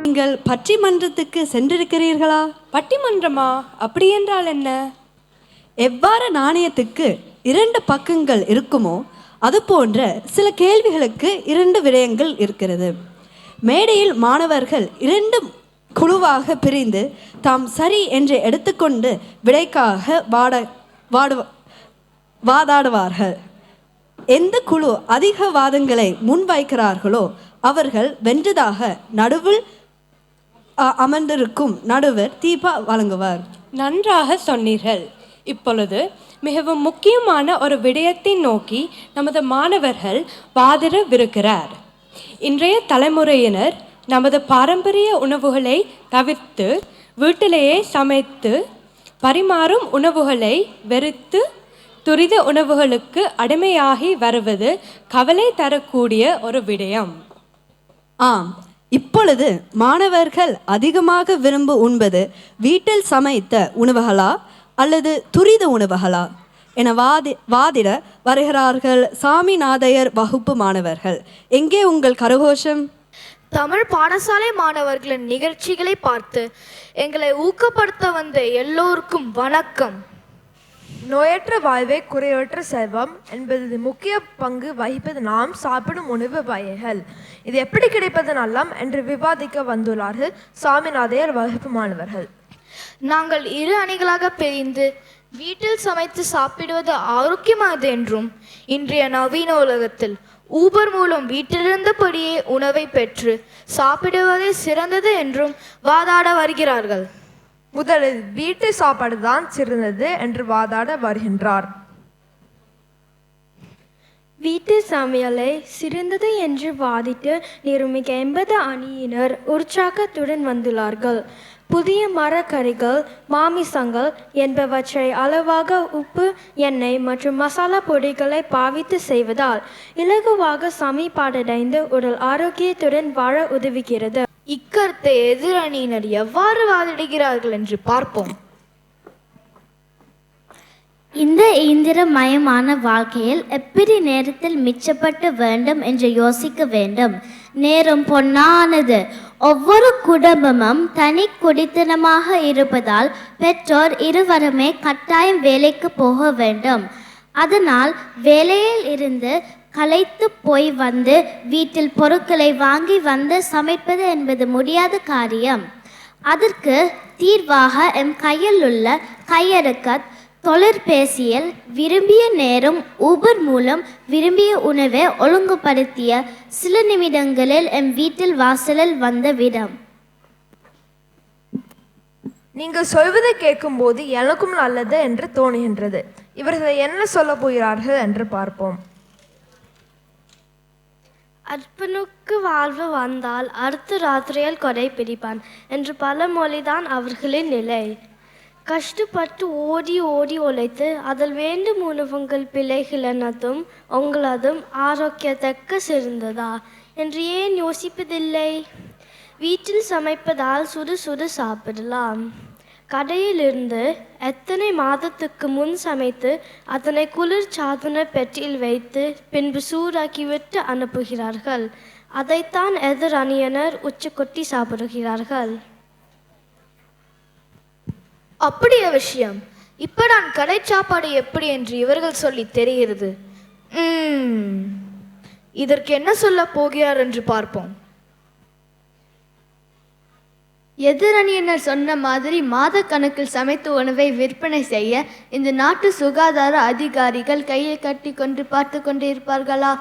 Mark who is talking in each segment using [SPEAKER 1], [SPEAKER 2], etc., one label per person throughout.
[SPEAKER 1] நீங்கள் பட்டிமன்றத்துக்கு சென்றிருக்கிறீர்களா?
[SPEAKER 2] பட்டிமன்றமா? அப்படி என்றால் என்ன?
[SPEAKER 1] எவ்வாறு நாணயத்துக்கு 2 பக்கங்கள் இருக்குமோ அதுபோன்ற சில கேள்விகளுக்கு 2 விடயங்கள் இருக்கிறது. மேடையில் மாணவர்கள் 2 குழுவாக பிரிந்து தாம் சரி என்று எடுத்துக்கொண்டு விடைக்காக வாதாடுவார்கள். எந்த குழு அதிக வாதங்களை முன்வைக்கிறார்களோ அவர்கள் வென்றதாக நடுவில் அமர்ந்திருக்கும் நடுவர் தீபா வழங்குவார்.
[SPEAKER 2] நன்றாக சொன்னீர்கள். இப்பொழுது மிகவும் முக்கியமான ஒரு விடயத்தை நோக்கி நமது மாணவர்கள் வாதிடவிருக்கிறார். இன்றைய தலைமுறையினர் நமது பாரம்பரிய உணவுகளை தவிர்த்து வீட்டிலேயே சமைத்து பரிமாறும் உணவுகளை வெறுத்து துரித உணவுகளுக்கு அடிமையாகி வருவது கவலை தரக்கூடிய ஒரு விடயம்.
[SPEAKER 1] ஆம், இப்பொழுது மாணவர்கள் அதிகமாக விரும்பு உண்பது வீட்டில் சமைத்த உணவுகளா அல்லது துரித உணவுகளா என வாதிட வருகிறார்கள் சாமிநாதையர் வகுப்பு மாணவர்கள். எங்கே உங்கள் கரகோஷம்?
[SPEAKER 3] தமிழ் பாடசாலை மாணவர்களின் நிகழ்ச்சிகளை பார்த்து எங்களை ஊக்கப்படுத்த வந்த எல்லோருக்கும் வணக்கம்.
[SPEAKER 4] நோயற்ற வாழ்வே குறையற்ற செல்வம் என்பது முக்கிய பங்கு வகிப்பது நாம் சாப்பிடும் உணவு வகைகள். இது எப்படி கிடைப்பது நல்லம் என்று விவாதிக்க வந்துள்ளார்கள் சாமிநாதையர் வகுப்பு மாணவர்கள்.
[SPEAKER 3] நாங்கள் 2 அணிகளாக பிரிந்து வீட்டில் சமைத்து சாப்பிடுவது ஆரோக்கியமானது என்றும் இன்றைய நவீன உலகத்தில் ஊபர் மூலம் வீட்டிலிருந்தபடியே உணவை பெற்று சாப்பிடுவதே சிறந்தது என்றும் வாதாட வருகிறார்கள்.
[SPEAKER 4] முதலில் வீட்டு சாப்பாடு தான் சிறந்தது என்று வாதாட வருகின்றார்.
[SPEAKER 5] வீட்டு சமையலை சிறந்தது என்று வாதிட்டு நிரூபிக்க 80 அணியினர் உற்சாகத்துடன் வந்துள்ளார்கள். புதிய மரக்கறிகள், மாமிசங்கள் என்பவற்றை அளவாக உப்பு, எண்ணெய் மற்றும் மசாலா பொடிகளை பாவித்து செய்வதால் இலகுவாக சமைப்பாடடைந்து உடல் ஆரோக்கியத்துடன் வாழ உதவுகிறது.
[SPEAKER 3] இக்கருத்தை எதிரணியினர் எவ்வாறு வாதிடுகிறார்கள் என்று பார்ப்போம்.
[SPEAKER 6] இந்த இயந்திரமயமான வாழ்க்கையில் எப்படி நேரத்தில் மிச்சப்பட்டு வேண்டும் என்று யோசிக்க வேண்டும். நேரம் பொன்னானது. ஒவ்வொரு குடும்பமும் தனி குடித்தனமாக இருப்பதால் பெற்றோர் இருவருமே கட்டாயம் வேலைக்கு போக வேண்டும். அதனால் வேலையில் இருந்து களைத்து போய் வந்து வீட்டில் பொருட்களை வாங்கி வந்து சமைப்பது என்பது முடியாத காரியம். அதற்கு தீர்வாக எம் கையில் உள்ள கையடக்க தொழிற்பேசியில் விரும்பிய நேரம் ஊபர் மூலம் விரும்பிய உணவை ஒழுங்குபடுத்திய சில நிமிடங்களில் எம் வீட்டில் வாசலில் வந்த விடம்.
[SPEAKER 4] நீங்கள் சொல்வதை கேட்கும் போது எனக்கும் நல்லது என்று தோணுகின்றது. இவர்கள் என்ன சொல்ல போகிறார்கள் என்று பார்ப்போம்.
[SPEAKER 5] அற்பனுக்கு வாழ்வு வந்தால் அடுத்த ராத்திரியில் கொடை பிடிப்பான் என்று பல மொழிதான் அவர்களின் நிலை. கஷ்டப்பட்டு ஓடி ஓடி உழைத்து அதில் வேண்டும் உணவுங்கள் பிள்ளைகளனதும் உங்களதும் ஆரோக்கியத்தக்க சிறந்ததா என்று ஏன் யோசிப்பதில்லை? வீட்டில் சமைப்பதால் சுடு சுடு சாப்பிடலாம். கடையிலிருந்து எத்தனை மாதத்துக்கு முன் சமைத்து அதனை குளிர் சாதன பெட்டியில் வைத்து பின்பு சூடாக்கிவிட்டு அனுப்புகிறார்கள். அதைத்தான் எதிர் அணியினர் உச்சி கொட்டி சாப்பிடுகிறார்கள்.
[SPEAKER 3] அப்படிய விஷயம். இப்ப நான் கடை சாப்பாடு எப்படி என்று இவர்கள் சொல்லி தெரிகிறது. இதற்கு என்ன சொல்ல போகிறார் என்று பார்ப்போம்.
[SPEAKER 7] எதிரணியினர் சொன்ன மாதிரி மாத கணக்கில் சமைத்த உணவை விற்பனை செய்ய இந்த நாட்டு சுகாதார அதிகாரிகள் கையை கட்டி கொண்டு பார்த்து கொண்டு இருப்பார்களா?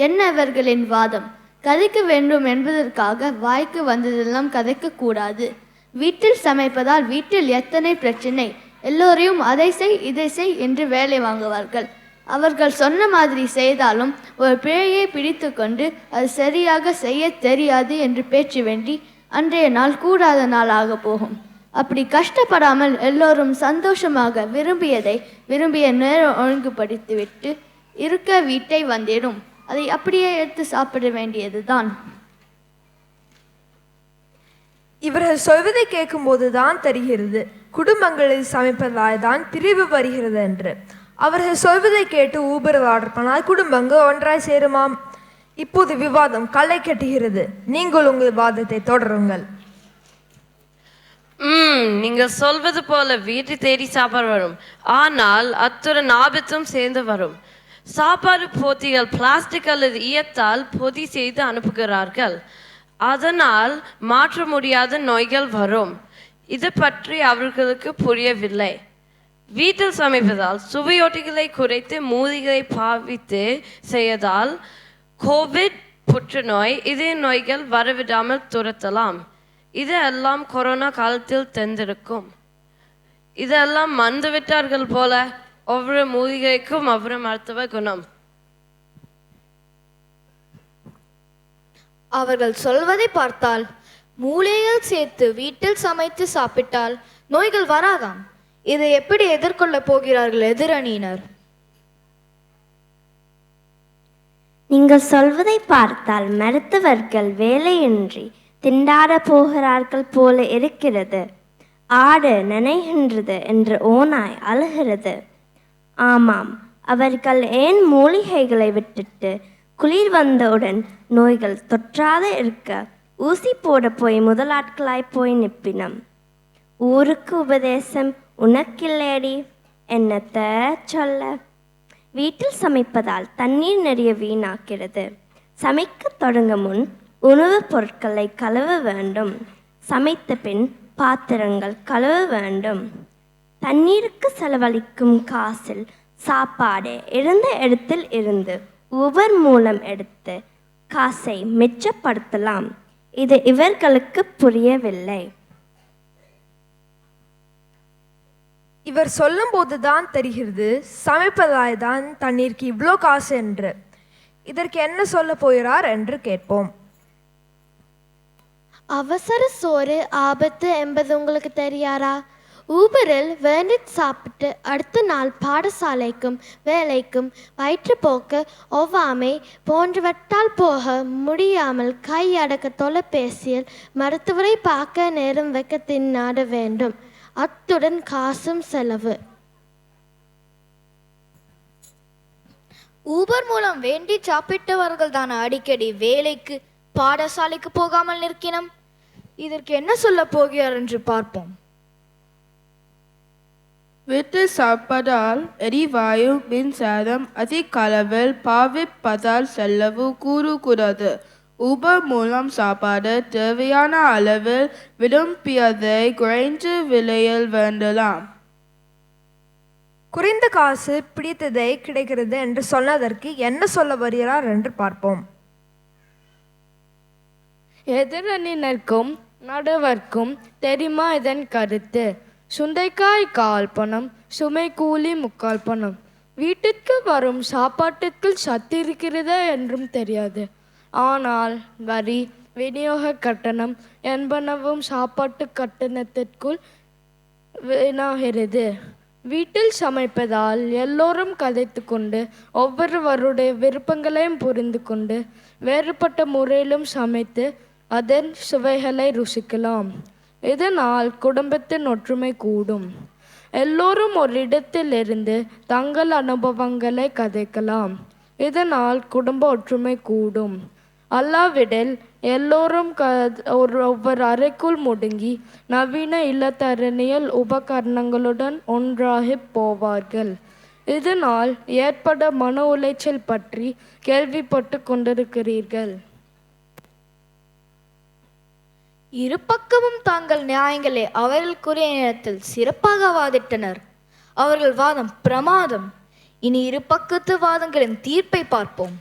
[SPEAKER 7] என்ன இவர்களின் வாதம்? கதைக்க வேண்டும் என்பதற்காக வாய்க்கு வந்ததெல்லாம் கதைக்க கூடாது. வீட்டில் சமைப்பதால் வீட்டில் எத்தனை பிரச்சனை. எல்லோரையும் அதை செய் இதை செய் என்று வேலை வாங்குவார்கள். அவர்கள் சொன்ன மாதிரி செய்தாலும் ஒரு பிழையை பிடித்து கொண்டு அது சரியாக செய்ய தெரியாது என்று பேச்சு வேண்டி அன்றைய நாள் கூடாத நாளாக போகும். அப்படி கஷ்டப்படாமல் எல்லோரும் சந்தோஷமாக விரும்பியதை விரும்பிய நேரம் ஒழுங்குபடுத்திவிட்டு இருக்க வீட்டை வந்திடும். அதை அப்படியே எடுத்து சாப்பிட வேண்டியதுதான்.
[SPEAKER 4] இவர்கள் சொல்வதை கேட்கும் போதுதான் தெரிகிறது குடும்பங்களில் சமைப்பதால் தான் பிரிவு வருகிறது என்று. அவர்கள் சொல்வதை கேட்டு ஊபர் ஆர்டர் பண்ணால் குடும்பங்கள் ஒன்றாய் சேருமாம். இப்போது விவாதம் களை கட்டுகிறது. நீங்கள் உங்கள் வாதத்தை தொடருங்கள்.
[SPEAKER 8] நீங்கள் சொல்வது போல வீட்டு தேடி சாப்பாடு வரும், ஆனால் அத்துடன் ஆபத்தும் சேர்ந்து வரும். சாப்பாடு போத்திகள் பிளாஸ்டிக் அல்லது ஈயத்தால் பொதி செய்து அனுப்புகிறார்கள். அதனால் மாற்ற முடியாத நோய்கள் வரும். இது பற்றி அவர்களுக்கு புரியவில்லை. வீட்டில் சமைப்பதால் சுவையொட்டிகளை குறைத்து மூலிகளை பாவித்து செய்வதால் கோவிட், புற்றுநோய், இதய நோய்கள் வரவிடாமல் துரத்தலாம். இதெல்லாம் கொரோனா காலத்தில் தெரிந்திருக்கும். இதெல்லாம் மறந்துவிட்டார்கள் போல. ஒவ்வொரு மூலிகைக்கும் ஒவ்வொரு மருத்துவ குணம்.
[SPEAKER 3] அவர்கள் சொல்வதை பார்த்தால் மூலிகைகள் சேர்த்து வீட்டில் சமைத்து சாப்பிட்டால் நோய்கள் வராதாம். இதை எப்படி எதிர்கொள்ளப் போகிறார்கள் எதிரணியினர்?
[SPEAKER 6] நீங்கள் சொல்வதை பார்த்தால் மருத்துவர்கள் வேலையின்றி திண்டாட போகிறார்கள் போல இருக்கிறது. ஆடு நனைகின்றது என்று ஓநாய் அழுகிறது. ஆமாம், அவர்கள் ஏன் மூலிகைகளை விட்டுட்டு குளிர் வந்தவுடன் நோய்கள் தொற்றாத இருக்க ஊசி போட போய் முதலாட்களாய் போய் நிற்பினம். ஊருக்கு உபதேசம் உனக்கில்லேடி, என்னத்த சொல்ல. வீட்டில் சமைப்பதால் தண்ணீர் நிறைய வீணாக்கிறது. சமைக்க தொடங்க முன் உணவுப் பொருட்களை கழுவ வேண்டும். சமைத்த பின் பாத்திரங்கள் கழுவ வேண்டும். தண்ணீருக்கு செலவழிக்கும் காசில் சாப்பாடு இருந்த இடத்தில் இருந்து ஊபர் மூலம் எடுத்து காசை மிச்சப்படுத்தலாம். இது இவர்களுக்கு புரியவில்லை.
[SPEAKER 4] இவர் சொல்லும் போதுதான் தெரிகிறது சமைப்பதாய் தான் தண்ணீருக்கு இவ்வளோ காசு என்று. இதற்கு என்ன சொல்ல போகிறார் என்று கேட்போம்.
[SPEAKER 5] அவசர சோறு ஆபத்து என்பது உங்களுக்கு தெரியாரா? ஊபரில் வேண்டி சாப்பிட்டு அடுத்த நாள் பாடசாலைக்கும் வேலைக்கும் வயிற்றுப்போக்கு ஒவ்வாமை போன்றவற்றால் போக முடியாமல் கையடக்க தொலைபேசியில் மருத்துவரை பார்க்க நேரம் வைக்க தின்னாட வேண்டும். அத்துடன் காசும் செலவு.
[SPEAKER 3] ஊபர் மூலம் வேண்டி சாப்பிட்டவர்கள் தான் அடிக்கடி வேலைக்கு பாடசாலைக்கு போகாமல் நிற்கினம். இதற்கு என்ன சொல்ல போகிறார் என்று பார்ப்போம்.
[SPEAKER 9] வீட்டில் சாப்பிட்டால் எரிவாயு மின்சாரம் அதிக அளவில் பாவிப்பதால் செலவு கூறக்கூடாது. ஊபர் மூலம் சாப்பாடு தேவையான அளவில் விரும்பியதை குறைந்த விலையில் வேண்டலாம்.
[SPEAKER 4] குறைந்த காசு பிடித்ததை கிடைக்கிறது என்று சொன்னதற்கு என்ன சொல்ல வருகிறார் என்று பார்ப்போம்.
[SPEAKER 7] எதிரணினருக்கும் நடுவர்க்கும் தெரியுமா இதன் கருத்து? சுண்டைக்காய் 1/4 பணம், சுமை கூலி 3/4 பணம். வீட்டிற்கு வரும் சாப்பாட்டிற்கு சத்து இருக்கிறதா என்றும் தெரியாது. ஆனால் வரி, விநியோக கட்டணம் என்பனவும் சாப்பாட்டு கட்டணத்திற்குள் வீணாகிறது. வீட்டில் சமைப்பதால் எல்லோரும் கதைத்து கொண்டு ஒவ்வொருவருடைய விருப்பங்களையும் புரிந்து கொண்டு வேறுபட்ட முறையிலும் சமைத்து அதன் சுவைகளை ருசிக்கலாம். இதனால் குடும்பத்தின் ஒற்றுமை கூடும். எல்லோரும் ஒரு இடத்திலிருந்து தங்கள் அனுபவங்களை கதைக்கலாம். இதனால் குடும்ப ஒற்றுமை கூடும். அல்லாவிடில் எல்லோரும் ஒவ்வொரு அறைக்குள் முடங்கி நவீன இல்லத்தரணியல் உபகரணங்களுடன் ஒன்றாகி போவார்கள். இதனால் ஏற்பட மன உளைச்சல் பற்றி கேள்விப்பட்டு கொண்டிருக்கிறீர்கள்.
[SPEAKER 3] இரு பக்கமும் தாங்கள் நியாயங்களை அவர்களுக்குரிய நேரத்தில் சிறப்பாக வாதிட்டனர். அவர்கள் வாதம் பிரமாதம். இனி இரு பக்கத்து வாதங்களின் தீர்ப்பை பார்ப்போம்.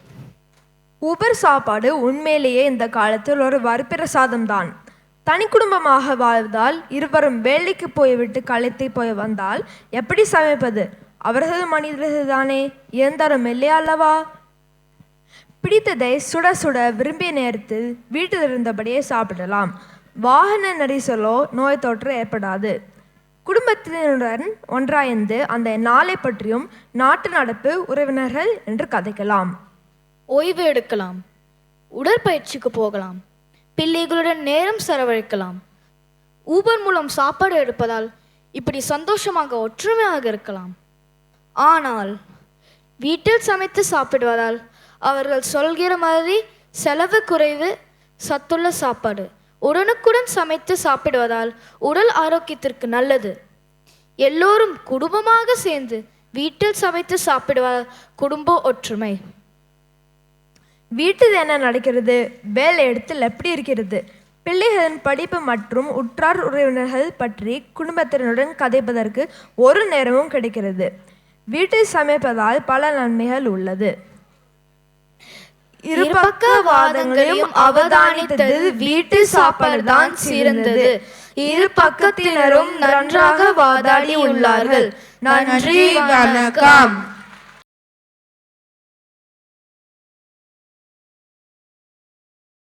[SPEAKER 4] ஊபர் சாப்பாடு உண்மையிலேயே இந்த காலத்தில் ஒரு வரப்பிரசாதம் தான். தனி குடும்பமாக வாழ்வதால் இருவரும் வேலைக்கு போய்விட்டு களைத்து போய் வந்தால் எப்படி சமைப்பது? அவர்கள் மனிதர்கள் தானே, இயந்திரம் இல்லையா அல்லவா? பிடித்ததை சுட சுட விரும்பிய நேரத்தில் வீட்டில் இருந்தபடியே சாப்பிடலாம். வாகன நெரிசலோ நோய் தொற்று ஏற்படாது. குடும்பத்தினருடன் ஒன்றாய்ந்து அந்த நாளை பற்றியும் நாட்டு நடப்பு, உறவினர்கள் என்று கதைக்கலாம்.
[SPEAKER 3] ஓய்வு எடுக்கலாம், உடற்பயிற்சிக்கு போகலாம், பிள்ளைகளுடன் நேரம் செலவழிக்கலாம். ஊபர் மூலம் சாப்பாடு எடுப்பதால் இப்படி சந்தோஷமாக ஒற்றுமையாக இருக்கலாம். ஆனால் வீட்டில் சமைத்து சாப்பிடுவதால் அவர்கள் சொல்கிற மாதிரி செலவு குறைவு, சத்துள்ள சாப்பாடு, உடனுக்குடன் சமைத்து சாப்பிடுவதால் உடல் ஆரோக்கியத்திற்கு நல்லது. எல்லோரும் குடும்பமாக சேர்ந்து வீட்டில் சமைத்து சாப்பிடுவதால் குடும்ப ஒற்றுமை.
[SPEAKER 4] வீட்டில் என்ன நடக்கிறது, வேலை இடத்தில் எப்படி இருக்கிறது, பிள்ளைகளின் படிப்பு மற்றும் உற்றார் உறவினர்கள் பற்றி குடும்பத்தினருடன் கதைப்பதற்கு ஒரு நேரமும் கிடைக்கிறது. வீட்டில் சமைப்பதால் பல நன்மைகள் உள்ளது.
[SPEAKER 3] இருபக்க வாதங்களையும் அவதானித்தது வீட்டு சாப்பாடு தான் சிறந்தது. இரு பக்கத்தினரும் நன்றாக வாதாடி உள்ளார்கள். நன்றி, வணக்கம்.